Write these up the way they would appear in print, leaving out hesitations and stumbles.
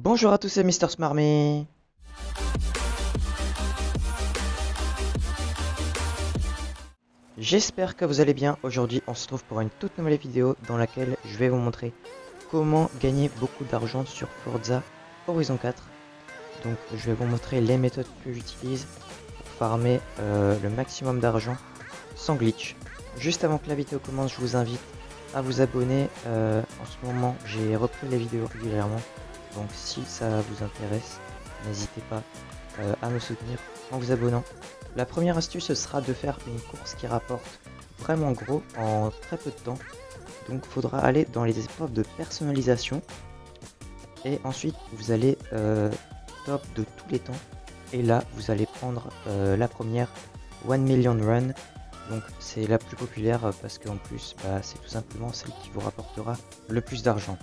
Bonjour à tous, c'est Mister Smarmy. J'espère que vous allez bien. Aujourd'hui, on se retrouve pour une toute nouvelle vidéo dans laquelle je vais vous montrer comment gagner beaucoup d'argent sur Forza Horizon 4. Donc, je vais vous montrer les méthodes que j'utilise pour farmer le maximum d'argent sans glitch. Juste avant que la vidéo commence, je vous invite à vous abonner. En ce moment, j'ai repris les vidéos régulièrement. Donc, si ça vous intéresse, n'hésitez pas à me soutenir en vous abonnant. La première astuce, ce sera de faire une course qui rapporte vraiment gros en très peu de temps. Donc, il faudra aller dans les épreuves de personnalisation. Et ensuite, vous allez top de tous les temps. Et là, vous allez prendre la première 1 million run. Donc, c'est la plus populaire parce qu'en plus, c'est tout simplement celle qui vous rapportera le plus d'argent.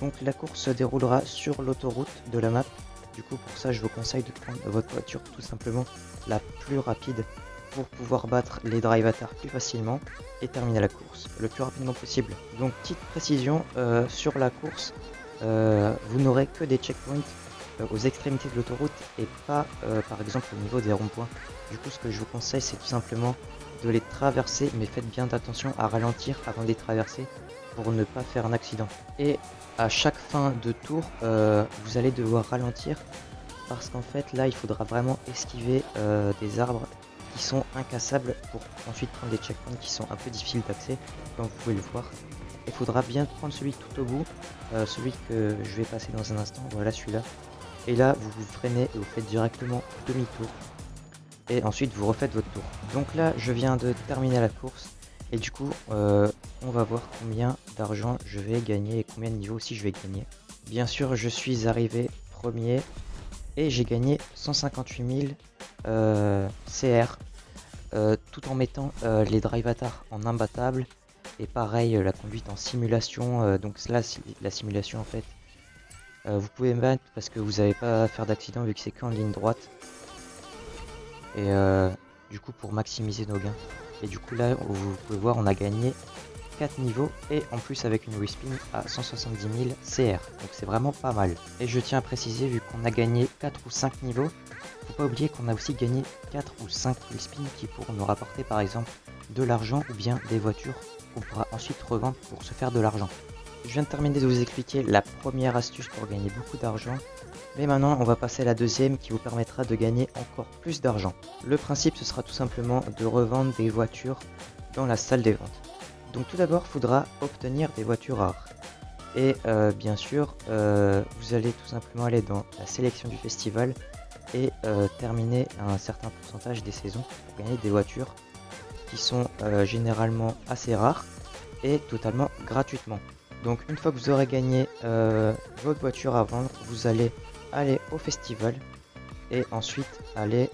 Donc, la course se déroulera sur l'autoroute de la map. Du coup, pour ça, je vous conseille de prendre votre voiture tout simplement la plus rapide pour pouvoir battre les drivatars plus facilement et terminer la course le plus rapidement possible. Donc, petite précision sur la course, vous n'aurez que des checkpoints aux extrémités de l'autoroute et pas par exemple au niveau des ronds-points. Du coup, ce que je vous conseille, c'est tout simplement de les traverser, mais faites bien attention à ralentir avant de les traverser pour ne pas faire un accident. Et à chaque fin de tour, vous allez devoir ralentir parce qu'en fait là il faudra vraiment esquiver des arbres qui sont incassables pour ensuite prendre des checkpoints qui sont un peu difficiles d'accès, comme vous pouvez le voir. Il faudra bien prendre celui tout au bout, celui que je vais passer dans un instant, voilà celui-là. Et là vous vous freinez et vous faites directement demi-tour. Et ensuite vous refaites votre tour. Donc là je viens de terminer la course. Et du coup, on va voir combien d'argent je vais gagner et combien de niveaux aussi je vais gagner. Bien sûr, je suis arrivé premier et j'ai gagné 158 000 CR tout en mettant les drivatars en imbattable et pareil la conduite en simulation. Donc là, la simulation en fait, vous pouvez mettre parce que vous n'allez pas faire d'accident vu que c'est qu'en ligne droite. Et du coup, pour maximiser nos gains. Et du coup là, vous pouvez voir, on a gagné 4 niveaux et en plus avec une respin à 170 000 CR. Donc c'est vraiment pas mal. Et je tiens à préciser, vu qu'on a gagné 4 ou 5 niveaux, faut pas oublier qu'on a aussi gagné 4 ou 5 respins qui pourront nous rapporter par exemple de l'argent ou bien des voitures qu'on pourra ensuite revendre pour se faire de l'argent. Je viens de terminer de vous expliquer la première astuce pour gagner beaucoup d'argent. Mais maintenant, on va passer à la deuxième qui vous permettra de gagner encore plus d'argent. Le principe, ce sera tout simplement de revendre des voitures dans la salle des ventes. Donc tout d'abord, il faudra obtenir des voitures rares. Et bien sûr, vous allez tout simplement aller dans la sélection du festival et terminer un certain pourcentage des saisons pour gagner des voitures qui sont généralement assez rares et totalement gratuitement. Donc une fois que vous aurez gagné votre voiture à vendre, vous allez aller au festival et ensuite aller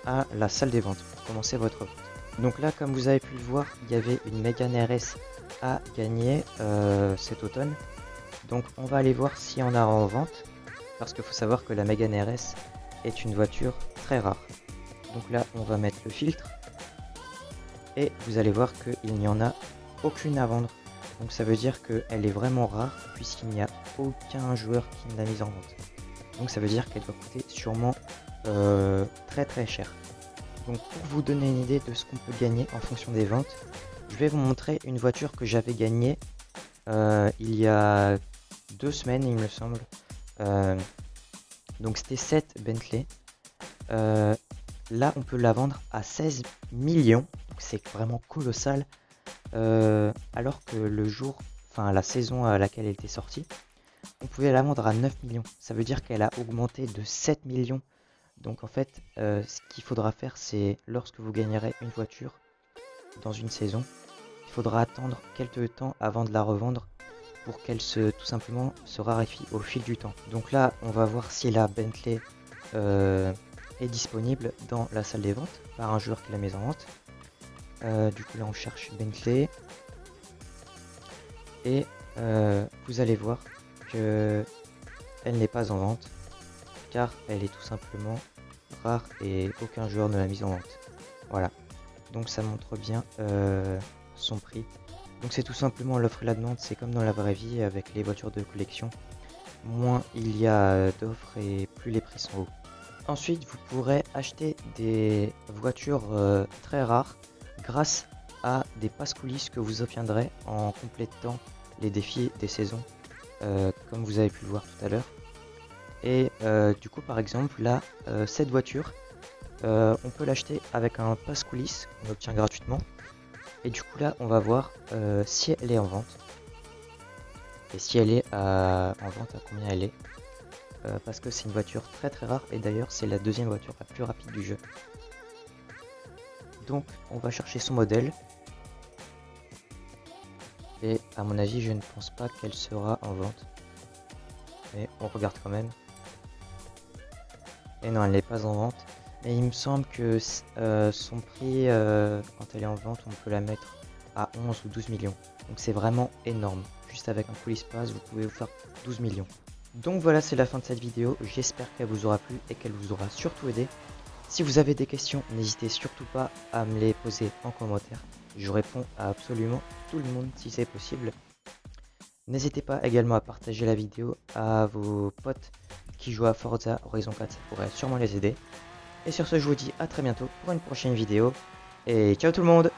à la salle des ventes pour commencer votre vente. Donc là, comme vous avez pu le voir, il y avait une Mégane RS à gagner cet automne. Donc on va aller voir si on a en vente, parce qu'il faut savoir que la Mégane RS est une voiture très rare. Donc là, on va mettre le filtre et vous allez voir qu'il n'y en a aucune à vendre. Donc ça veut dire qu'elle est vraiment rare puisqu'il n'y a aucun joueur qui ne l'a mise en vente. Donc ça veut dire qu'elle doit coûter sûrement très très cher. Donc pour vous donner une idée de ce qu'on peut gagner en fonction des ventes, je vais vous montrer une voiture que j'avais gagnée il y a 2 semaines il me semble. Donc c'était cette Bentley. Là on peut la vendre à 16 millions, donc c'est vraiment colossal. Alors que le jour, enfin la saison à laquelle elle était sortie, on pouvait la vendre à 9 millions. Ça veut dire qu'elle a augmenté de 7 millions. Donc en fait, ce qu'il faudra faire, c'est lorsque vous gagnerez une voiture dans une saison, il faudra attendre quelques temps avant de la revendre pour qu'elle tout simplement se raréfie au fil du temps. Donc là, on va voir si la Bentley est disponible dans la salle des ventes par un joueur qui l'a mise en vente. Du coup là on cherche Bentley et vous allez voir que elle n'est pas en vente car elle est tout simplement rare et aucun joueur ne l'a mise en vente. Voilà, donc ça montre bien son prix. Donc c'est tout simplement l'offre et la demande, c'est comme dans la vraie vie avec les voitures de collection. moins il y a d'offres et plus les prix sont hauts. Ensuite, vous pourrez acheter des voitures très rares grâce à des passes coulisses que vous obtiendrez en complétant les défis des saisons, comme vous avez pu le voir tout à l'heure. Et du coup, par exemple, là, cette voiture, on peut l'acheter avec un passe coulisses qu'on obtient gratuitement. Et du coup, là, on va voir si elle est en vente. Et si elle est en vente, à combien elle est. Parce que c'est une voiture très très rare. Et d'ailleurs, c'est la deuxième voiture la plus rapide du jeu. Donc, on va chercher son modèle. Et à mon avis, je ne pense pas qu'elle sera en vente. Mais on regarde quand même. Et non, elle n'est pas en vente. Mais il me semble que son prix, quand elle est en vente, on peut la mettre à 11 ou 12 millions. Donc c'est vraiment énorme. Juste avec un Police Pass, vous pouvez vous faire 12 millions. Donc voilà, c'est la fin de cette vidéo. J'espère qu'elle vous aura plu et qu'elle vous aura surtout aidé. Si vous avez des questions, n'hésitez surtout pas à me les poser en commentaire. Je réponds à absolument tout le monde si c'est possible. N'hésitez pas également à partager la vidéo à vos potes qui jouent à Forza Horizon 4, ça pourrait sûrement les aider. Et sur ce, je vous dis à très bientôt pour une prochaine vidéo. Et ciao tout le monde!